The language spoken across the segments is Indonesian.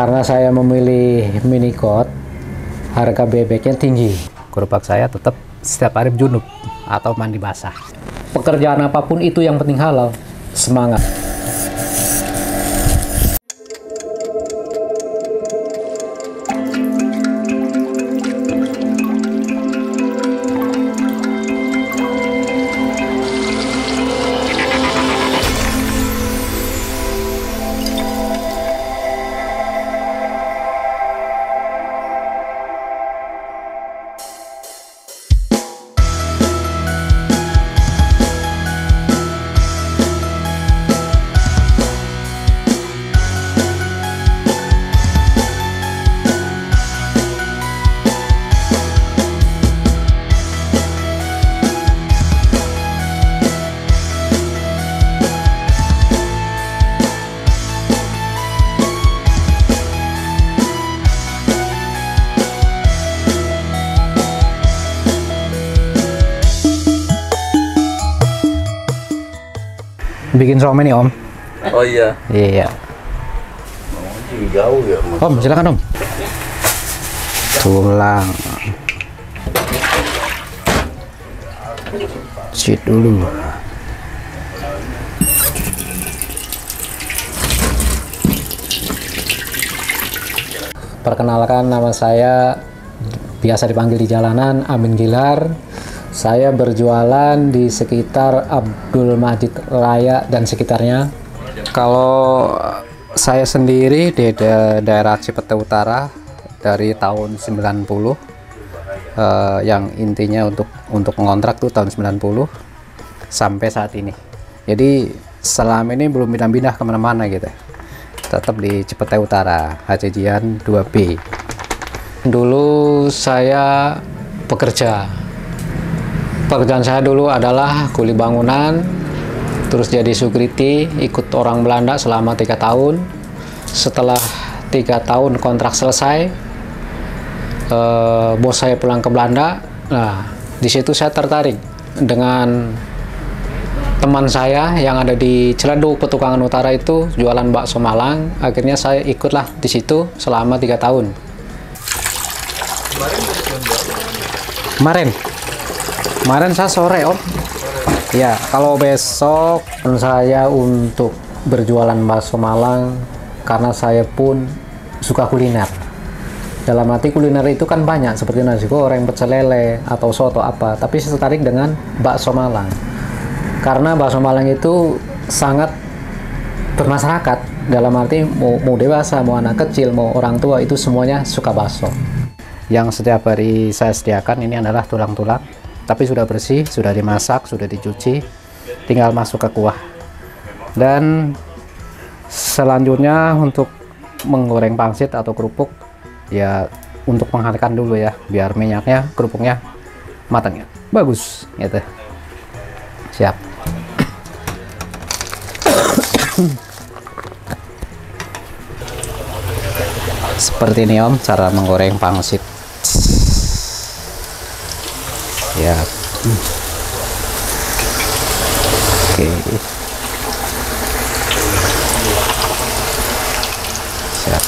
Karena saya memilih mini cod, harga bebeknya tinggi. Gerobak saya tetap setiap hari junub atau mandi basah. Pekerjaan apapun itu yang penting halal. Semangat. Bikin somai nih Om. Oh iya. Iya. Jauh ya Mas. Om, silakan Om. Tulang. Cuci dulu. Perkenalkan, nama saya biasa dipanggil di jalanan Amin Gilar. Saya berjualan di sekitar Abdul Majid Raya dan sekitarnya. Kalau saya sendiri di daerah Cipete Utara dari tahun 90, yang intinya untuk ngontrak tuh tahun 90 sampai saat ini. Jadi selama ini belum pindah-pindah kemana-mana gitu. Tetap di Cipete Utara, Hajijian 2B. Dulu saya bekerja. Pekerjaan saya dulu adalah kuli bangunan, terus jadi security, ikut orang Belanda selama 3 tahun. Setelah 3 tahun kontrak selesai, bos saya pulang ke Belanda. Nah, di situ saya tertarik dengan teman saya yang ada di Ciledug Petukangan Utara itu jualan bakso Malang. Akhirnya saya ikutlah di situ selama 3 tahun. Kemarin saya sore Om. Ya, kalau besok saya untuk berjualan bakso Malang karena saya pun suka kuliner. Dalam arti kuliner itu kan banyak seperti nasi goreng, pecel lele, atau soto apa. Tapi saya tertarik dengan bakso Malang. Karena bakso Malang itu sangat bermasyarakat. Dalam arti mau dewasa, mau anak kecil, mau orang tua itu semuanya suka bakso. Yang setiap hari saya sediakan ini adalah tulang-tulang. Tapi sudah bersih, sudah dimasak, sudah dicuci, tinggal masuk ke kuah. Dan selanjutnya untuk menggoreng pangsit atau kerupuk, ya untuk menghangatkan dulu ya, biar minyaknya, kerupuknya matangnya bagus gitu. Siap. Seperti ini Om, cara menggoreng pangsit. Ya. Oke. Siap.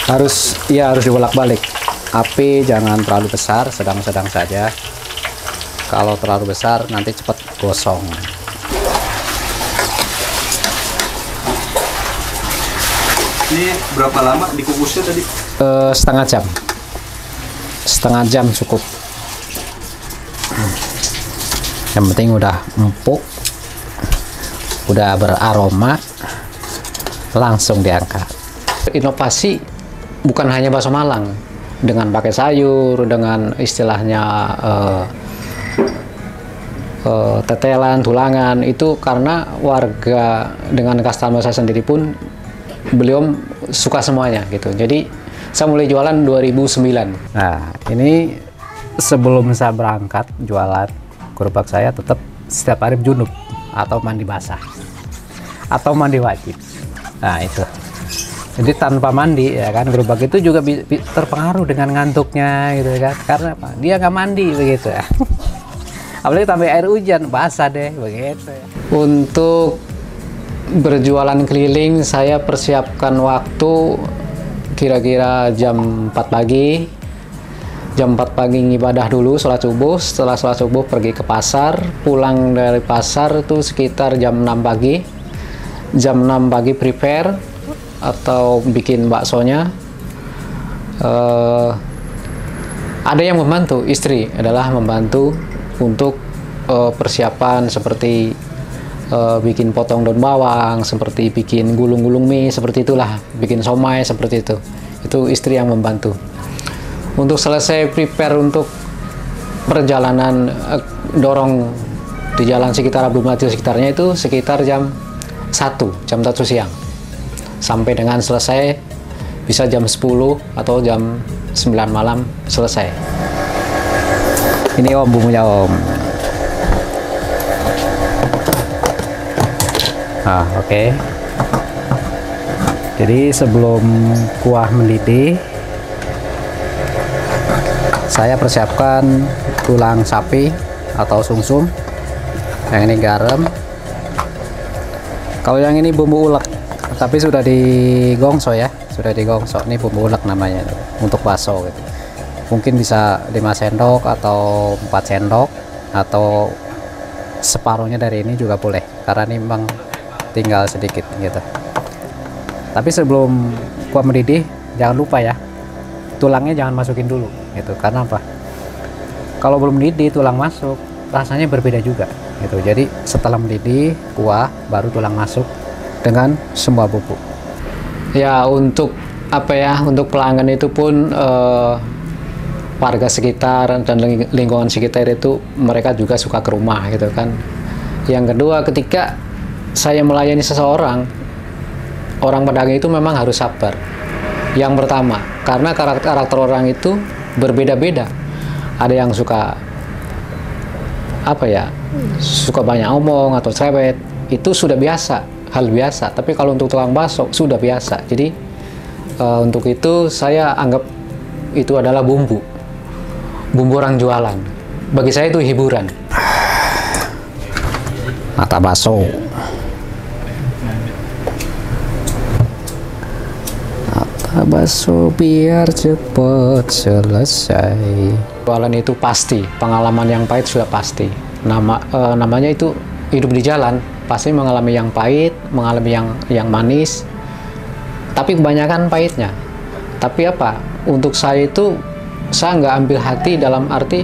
Harus dibolak-balik. Api jangan terlalu besar, sedang-sedang saja. Kalau terlalu besar nanti cepat gosong. Ini berapa lama dikukusnya tadi? Setengah jam cukup. Yang penting udah empuk, udah beraroma, langsung diangkat. Inovasi bukan hanya bakso Malang, dengan pakai sayur, dengan istilahnya tetelan, tulangan, itu karena warga dengan customer saya sendiri pun beliau suka semuanya gitu. Jadi saya mulai jualan 2009. Nah, ini sebelum saya berangkat jualan, gerobak saya tetap setiap hari junub atau mandi basah atau mandi wajib. Nah, itu. Jadi tanpa mandi ya kan, gerobak itu juga terpengaruh dengan ngantuknya gitu kan. Karena apa? Dia nggak mandi begitu ya. Apalagi sampai air hujan basah deh begitu ya. Untuk berjualan keliling, saya persiapkan waktu kira-kira jam 4 pagi. Jam 4 pagi ibadah dulu, sholat subuh. Setelah sholat subuh pergi ke pasar, pulang dari pasar itu sekitar jam 6 pagi. Jam 6 pagi prepare atau bikin baksonya. Ada yang membantu, istri adalah membantu untuk persiapan seperti bikin potong daun bawang, seperti bikin gulung-gulung mie, seperti itulah, bikin somai seperti itu. Itu istri yang membantu. Untuk selesai prepare untuk perjalanan dorong di jalan sekitar Abdul Mati sekitarnya itu sekitar jam 1 siang. Sampai dengan selesai bisa jam 10 atau jam 9 malam selesai. Ini Om bumbunya Om. Oke. Jadi sebelum kuah mendidih, saya persiapkan tulang sapi atau sumsum. Yang ini garam. Kalau yang ini bumbu ulek, tapi sudah digongso ya, sudah digongso. Ini bumbu ulek namanya untuk bakso gitu. Mungkin bisa 5 sendok atau 4 sendok atau separuhnya dari ini juga boleh, karena ini memang tinggal sedikit gitu. Tapi sebelum kuah mendidih, jangan lupa ya, tulangnya jangan masukin dulu gitu. Karena apa? Kalau belum mendidih tulang masuk, rasanya berbeda juga gitu. Jadi setelah mendidih kuah, baru tulang masuk dengan semua bumbu. Ya, untuk apa ya, untuk pelanggan itu pun warga sekitar dan lingkungan sekitar itu mereka juga suka ke rumah gitu kan. Yang kedua, ketika saya melayani seseorang, orang pedagang itu memang harus sabar. Yang pertama, karena karakter orang itu berbeda-beda. Ada yang suka apa ya, suka banyak omong atau cerewet, itu sudah biasa, hal biasa. Tapi kalau untuk tukang bakso sudah biasa. Jadi untuk itu saya anggap itu adalah bumbu orang jualan. Bagi saya itu hiburan. Mata bakso. Bakso biar cepat selesai. Jualan itu pasti, pengalaman yang pahit sudah pasti. Namanya itu hidup di jalan, pasti mengalami yang pahit, mengalami yang manis. Tapi kebanyakan pahitnya. Tapi apa? Untuk saya itu, saya nggak ambil hati dalam arti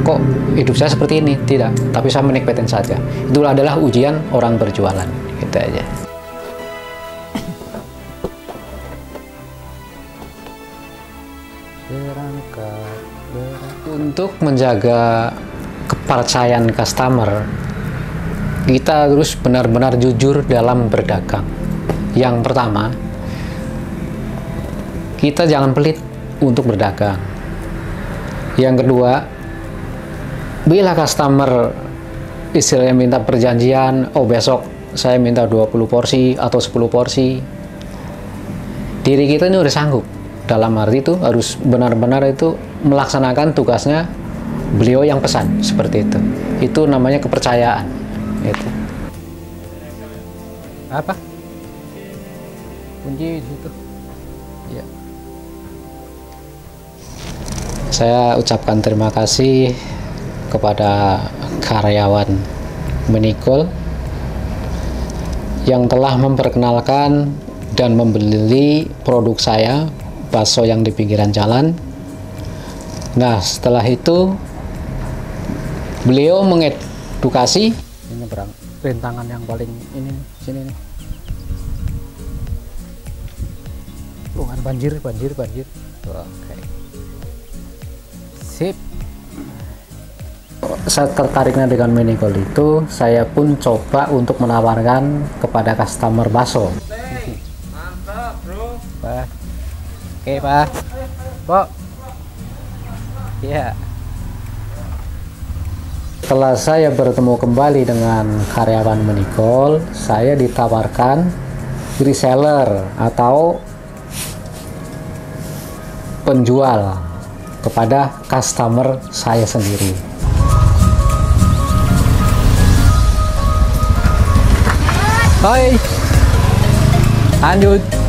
kok hidup saya seperti ini, tidak. Tapi saya menikmatin saja. Itu adalah ujian orang berjualan, gitu aja. Untuk menjaga kepercayaan customer, kita harus benar-benar jujur dalam berdagang. Yang pertama, kita jangan pelit untuk berdagang. Yang kedua, bila customer istilahnya minta perjanjian, oh besok saya minta 20 porsi atau 10 porsi, diri kita ini udah sanggup. Dalam arti itu harus benar-benar itu melaksanakan tugasnya beliau yang pesan, seperti itu. Itu namanya kepercayaan. Itu. Apa? Kunci di situ. Ya. Saya ucapkan terima kasih kepada karyawan Menikol yang telah memperkenalkan dan membeli produk saya, bakso yang di pinggiran jalan. Nah, setelah itu beliau mengedukasi. Ini rintangan yang paling ini sini nih. Bukan banjir. Oke. Sip. Saya tertariknya dengan Menikol itu, saya pun coba untuk menawarkan kepada customer bakso. Mantap, bro. Pak. Oke, Pak. Pak. Ya. Setelah saya bertemu kembali dengan karyawan Menikol, saya ditawarkan reseller atau penjual kepada customer saya sendiri. Hai. Lanjut.